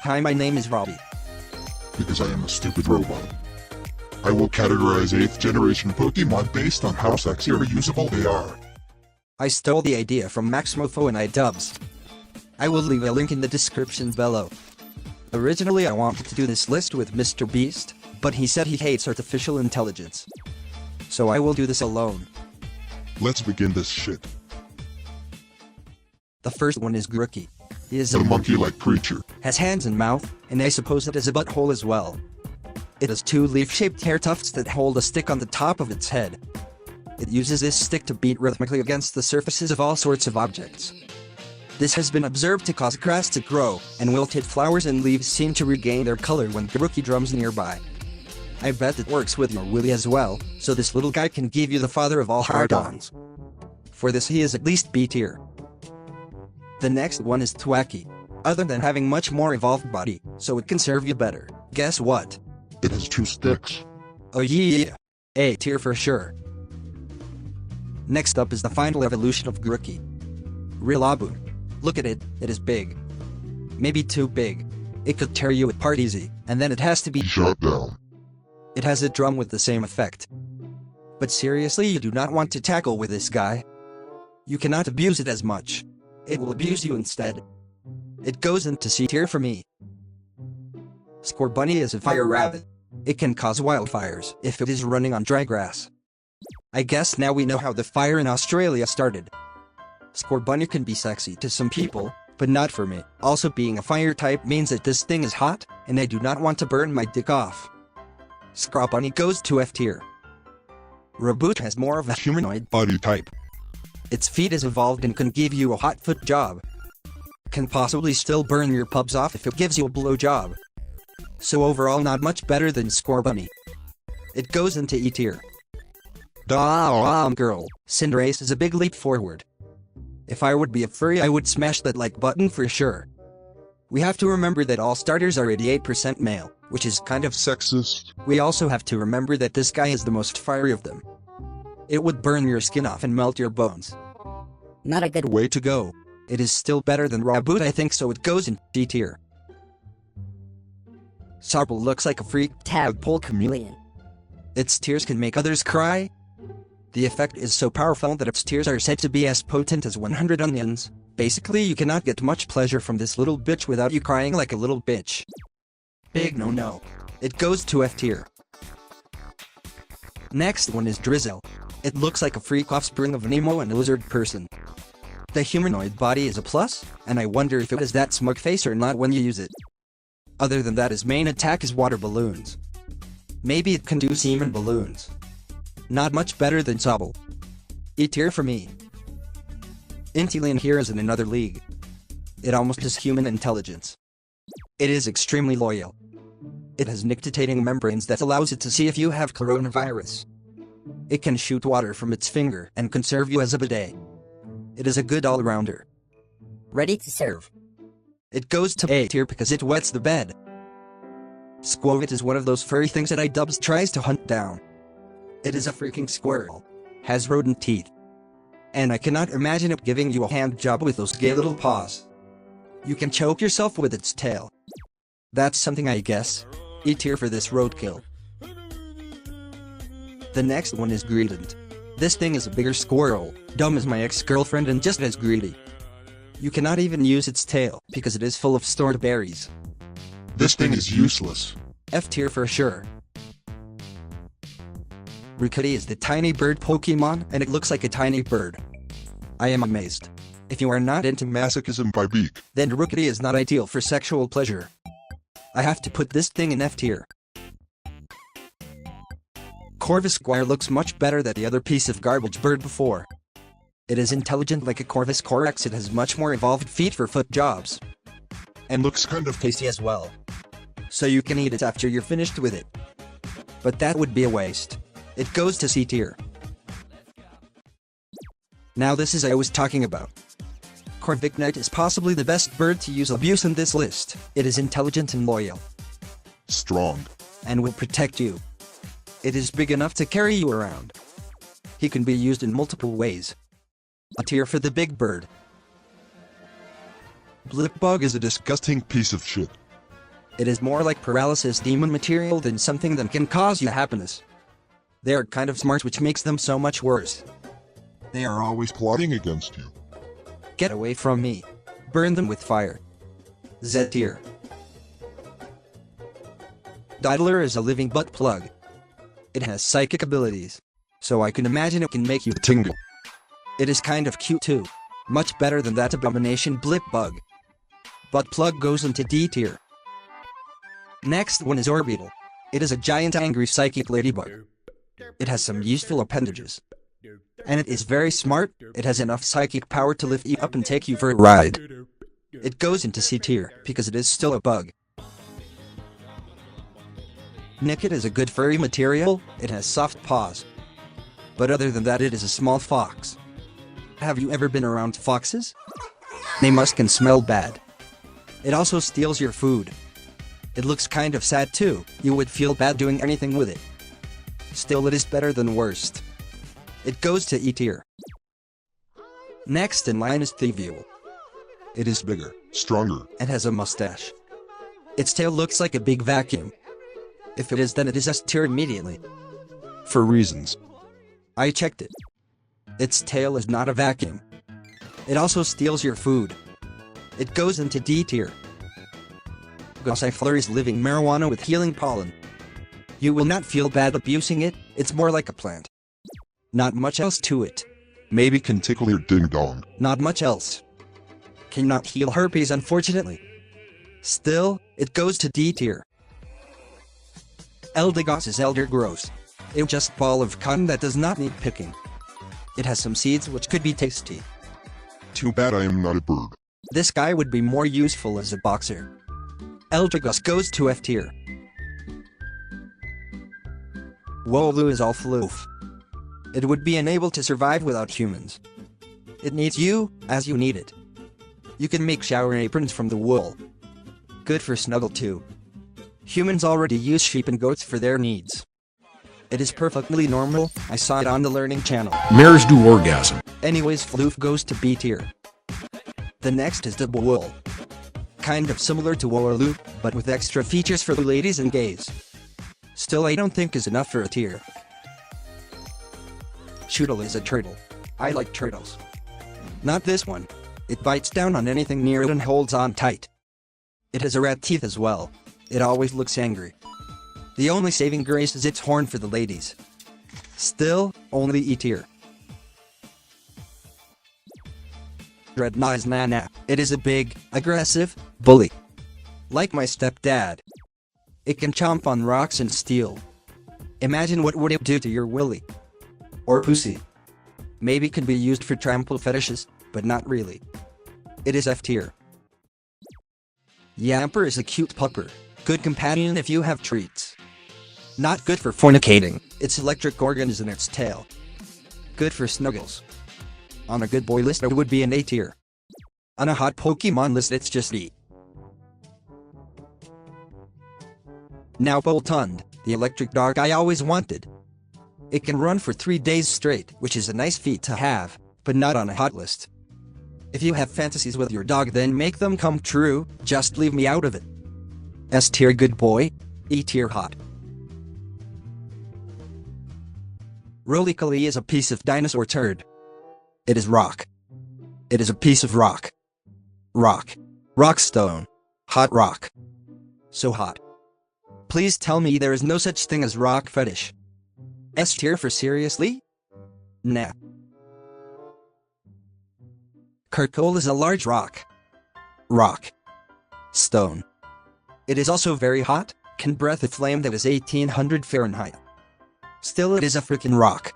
Hi, my name is Robbie. Because I am a stupid robot. I will categorize 8th generation Pokemon based on how sexy or usable they are. I stole the idea from Maxmoefoe and iDubbbz. I will leave a link in the description below. Originally I wanted to do this list with Mr. Beast, but he said he hates artificial intelligence. So I will do this alone. Let's begin this shit. The first one is Grookey. He is A monkey-like creature. has hands and mouth, and I suppose it has a butthole as well. It has 2 leaf-shaped hair tufts that hold a stick on the top of its head. It uses this stick to beat rhythmically against the surfaces of all sorts of objects. This has been observed to cause grass to grow, and wilted flowers and leaves seem to regain their color when Grookey drums nearby. I bet it works with your willy as well, so this little guy can give you the father of all hard-ons. For this he is at least B tier. The next one is Thwacky. Other than having much more evolved body, so it can serve you better, guess what? It has 2 sticks. Oh yeah! A tier for sure. Next up is the final evolution of Grookey. Rillaboom. Look at it, it is big. Maybe too big. It could tear you apart easy, and then it has to be shot down. It has a drum with the same effect. But seriously, you do not want to tackle with this guy. You cannot abuse it as much. It will abuse you instead. It goes into C tier for me. Scorbunny is a fire rabbit. It can cause wildfires if it is running on dry grass. I guess now we know how the fire in Australia started. Scorbunny can be sexy to some people, but not for me. Also, being a fire type means that this thing is hot, and I do not want to burn my dick off. Scorbunny goes to F tier. Raboot has more of a humanoid body type. Its feet is evolved and can give you a hot foot job. Can possibly still burn your pubs off if it gives you a blow job. So overall not much better than Scorbunny. It goes into E tier. Girl, Cinderace is a big leap forward. If I would be a furry I would smash that like button for sure. We have to remember that all starters are 88% male, which is kind of Sexist. We also have to remember that this guy is the most fiery of them. It would burn your skin off and melt your bones. Not a good way to go. It is still better than Raboot I think, so it goes in D tier. Sarple looks like a freak tadpole chameleon. Its tears can make others cry. The effect is so powerful that its tears are said to be as potent as 100 onions. Basically, you cannot get much pleasure from this little bitch without you crying like a little bitch. Big no. It goes to F tier. Next one is Drizzle. It looks like a freak offspring of an emo and a lizard person. The humanoid body is a plus, and I wonder if it has that smug face or not when you use it. Other than that, his main attack is water balloons. Maybe it can do semen balloons. Not much better than Sobble. E tier for me. Inteleon here is in another league. It almost has human intelligence. It is extremely loyal. It has nictitating membranes that allows it to see if you have coronavirus. It can shoot water from its finger and can serve you as a bidet. It is a good all-rounder. Ready to serve. It goes to A tier because it wets the bed. Squovit is one of those furry things that iDubbbz tries to hunt down. It is a freaking squirrel. Has rodent teeth. And I cannot imagine it giving you a hand job with those gay little paws. You can choke yourself with its tail. That's something, I guess. E tier for this roadkill. The next one is Greedent. This thing is a bigger squirrel, dumb as my ex-girlfriend and just as greedy. You cannot even use its tail because it is full of stored berries. This thing is useless. F tier for sure. Rickety is the tiny bird Pokemon, and it looks like a tiny bird. I am amazed. If you are not into Masochism by beak, then Rickety is not ideal for sexual pleasure. I have to put this thing in F tier. Corvisquire looks much better than the other piece of garbage bird before. It is intelligent like a Corviscorex. It has much more evolved feet for foot jobs. And looks kind of tasty as well. So you can eat it after you're finished with it. But that would be a waste. It goes to C tier. Now this is I was talking about. Corviknight is possibly the best bird to use abuse in this list. It is intelligent and loyal. Strong. And will protect you. It is big enough to carry you around. He can be used in multiple ways. A tier for the big bird. Blipbug is a disgusting piece of shit. It is more like paralysis demon material than something that can cause you happiness. They are kind of smart, which makes them so much worse. They are always plotting against you. Get away from me. Burn them with fire. Z tier. Diddler is a living butt plug. It has psychic abilities, so I can imagine it can make you tingle. It is kind of cute too. Much better than that abomination blip bug. Butt plug goes into D tier. Next one is Orbeetle. It is a giant angry psychic ladybug. It has some useful appendages. And it is very smart. It has enough psychic power to lift you up and take you for a ride. It goes into C tier because it is still a bug. Nickit is a good furry material. It has soft paws. But other than that, it is a small fox. Have you ever been around foxes? They can smell bad. It also steals your food. It looks kind of sad too. You would feel bad doing anything with it. Still, it is better than worst. It goes to E tier. Next in line is Flavell. It is bigger, stronger, and has a mustache. Its tail looks like a big vacuum. If it is, then it is S tier immediately. for reasons. I checked it. Its tail is not a vacuum. It also steals your food. It goes into D tier. Gossifleur is living marijuana with healing pollen. You will not feel bad abusing it. It's more like a plant. Not much else to it. Maybe can tickle your ding-dong. Not much else. Cannot heal herpes, unfortunately. Still, it goes to D tier. Eldegoss is elder gross. It's just ball of cotton that does not need picking. It has some seeds which could be tasty. Too bad I am not a bird. This guy would be more useful as a boxer. Eldegoss goes to F tier. Wooloo is all Floof. It would be unable to survive without humans. It needs you, as you need it. You can make shower aprons from the wool. Good for snuggle too. Humans already use sheep and goats for their needs. It is perfectly normal. I saw it on the learning channel. Mares do orgasm. Anyways, Floof goes to B tier. The next is the wool. Kind of similar to Wooloo, but with extra features for the ladies and gays. Still, I don't think is enough for a tier. Shoodle is a turtle. I like turtles. Not this one. It bites down on anything near it and holds on tight. It has rat teeth as well. It always looks angry. The only saving grace is its horn for the ladies. Still, only E tier. Dreadnought is Nana. It is a big, aggressive bully. Like my stepdad. It can chomp on rocks and steel. Imagine what would it do to your willy. Or pussy. Maybe can be used for trample fetishes, but not really. It is F tier. Yamper is a cute pupper. Good companion if you have treats. Not good for fornicating. Its electric organ is in its tail. Good for snuggles. On a good boy list, it would be an A tier. On a hot Pokemon list, it's just E. Now Boltund, the electric dog I always wanted. It can run for 3 days straight, which is a nice feat to have, but not on a hot list. If you have fantasies with your dog, then make them come true. Just leave me out of it. S tier good boy, E tier hot. Rolycoly is a piece of dinosaur turd. It is rock. It is a piece of rock. Rock. Rockstone. Hot rock. So hot. Please tell me there is no such thing as rock fetish. S tier for seriously? Nah. Kurkole is a large rock. Rock. Stone. It is also very hot, can breath a flame that is 1800 Fahrenheit. Still, it is a frickin' rock.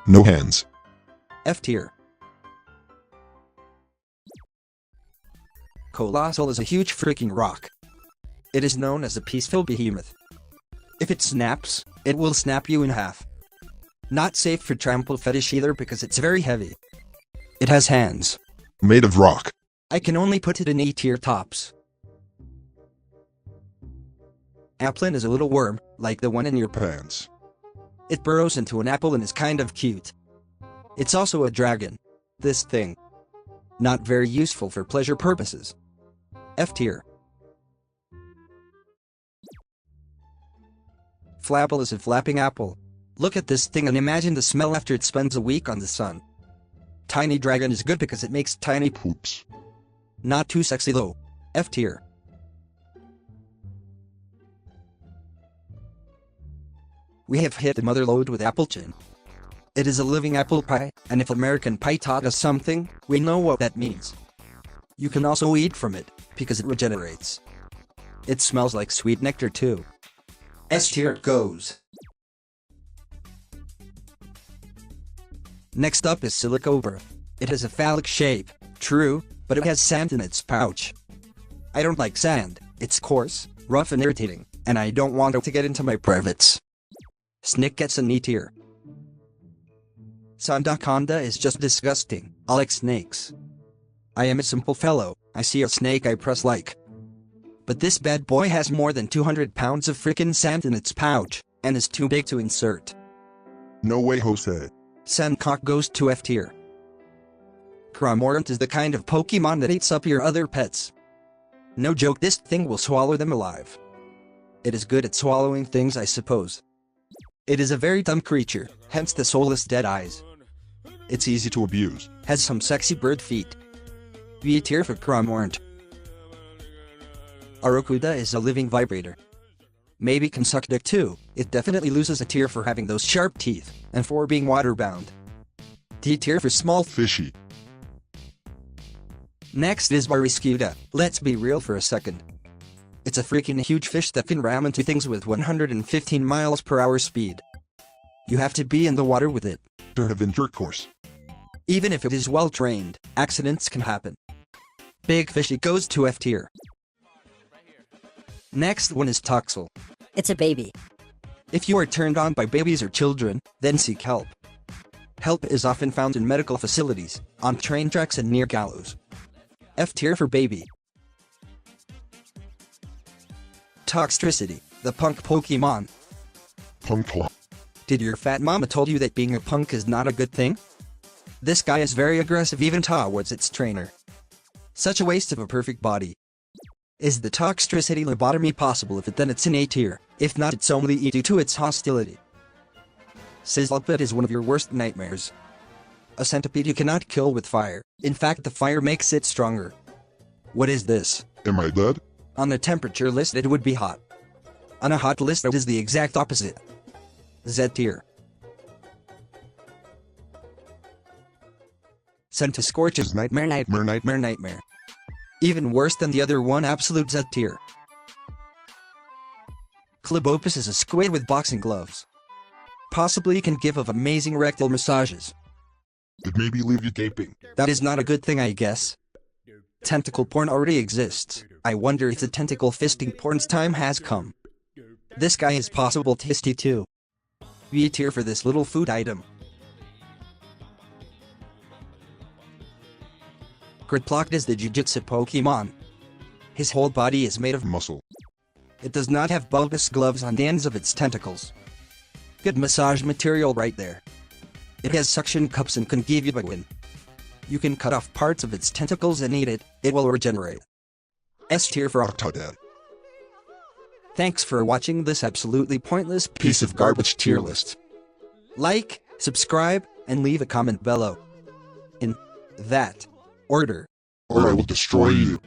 No hands. F tier. Colossal is a huge freaking rock. It is known as a peaceful behemoth. If it snaps, it will snap you in half. Not safe for trample fetish either because it's very heavy. It has hands. Made of rock. I can only put it in E tier tops. Applin is a little worm, like the one in your Pants. It burrows into an apple and is kind of cute. It's also a dragon. This thing. Not very useful for pleasure purposes. F tier. Flavell is a flapping apple. Look at this thing and imagine the smell after it spends a week on the sun. Tiny dragon is good because it makes tiny Poops. Not too sexy though. F tier. We have hit the mother lode with Applechin. It is a living apple pie, and if American Pie taught us something, we know what that means. You can also eat from it, because it regenerates. It smells like sweet nectar too. S tier it goes. Next up is Silicobra. It has a phallic shape, true, but it has sand in its pouch. I don't like sand, it's coarse, rough and irritating, and I don't want it to get into my privates. Snick gets an E tier. Sandaconda is just disgusting. I like snakes. I am a simple fellow, I see a snake I press like. But this bad boy has more than 200 pounds of frickin' sand in its pouch, and is too big to insert. No way, Jose. Sandcock goes to F tier. Paramordant is the kind of Pokemon that eats up your other pets. No joke, this thing will swallow them alive. It is good at swallowing things, I suppose. It is a very dumb creature, hence the soulless dead eyes. It's easy to abuse. Has some sexy bird feet. B tier for Paramordant. Arrokuda is a living vibrator. Maybe can suck dick too. It definitely loses a tier for having those sharp teeth, and for being waterbound. D tier for small Fishy. Next is Barracuda. Let's be real for a second. It's a freaking huge fish that can ram into things with 115 miles per hour speed. You have to be in the water with it. To have intercourse. Even if it is well trained, accidents can happen. Big Fishy goes to F tier. Next one is Toxel. It's a baby. If you are turned on by babies or children, then seek help. Help is often found in medical facilities, on train tracks and near gallows. F tier for baby. Toxtricity, the punk Pokemon. Punk. Did your fat mama told you that being a punk is not a good thing? This guy is very aggressive even towards its trainer. Such a waste of a perfect body. Is the Toxtricity lobotomy possible? If it, then it's in A tier. If not, it's only E due to its hostility. Sizzlepit is one of your worst nightmares. A centipede you cannot kill with fire. In fact, the fire makes it stronger. What is this? Am I dead? On the temperature list it would be hot. On a hot list it is the exact opposite. Z tier. Centiscorch is nightmare. Even worse than the other one, absolute Z tier. Opus is a squid with boxing gloves. Possibly can give of amazing rectal massages. It maybe leave you gaping. That is not a good thing, I guess. Tentacle porn already exists. I wonder if the tentacle fisting porn's time has come. This guy is possible tasty too. B tier for this little food item. Grapploct is the Jiu-Jitsu Pokemon. His whole body is made of Muscle. It does not have bulbous gloves on the ends of its tentacles. Good massage material right there. It has suction cups and can give you a win. You can cut off parts of its tentacles and eat it, it will regenerate. S tier for Octodad. Thanks for watching this absolutely pointless piece of garbage tier list. Like, subscribe, and leave a comment below. In that order. Or I will destroy you.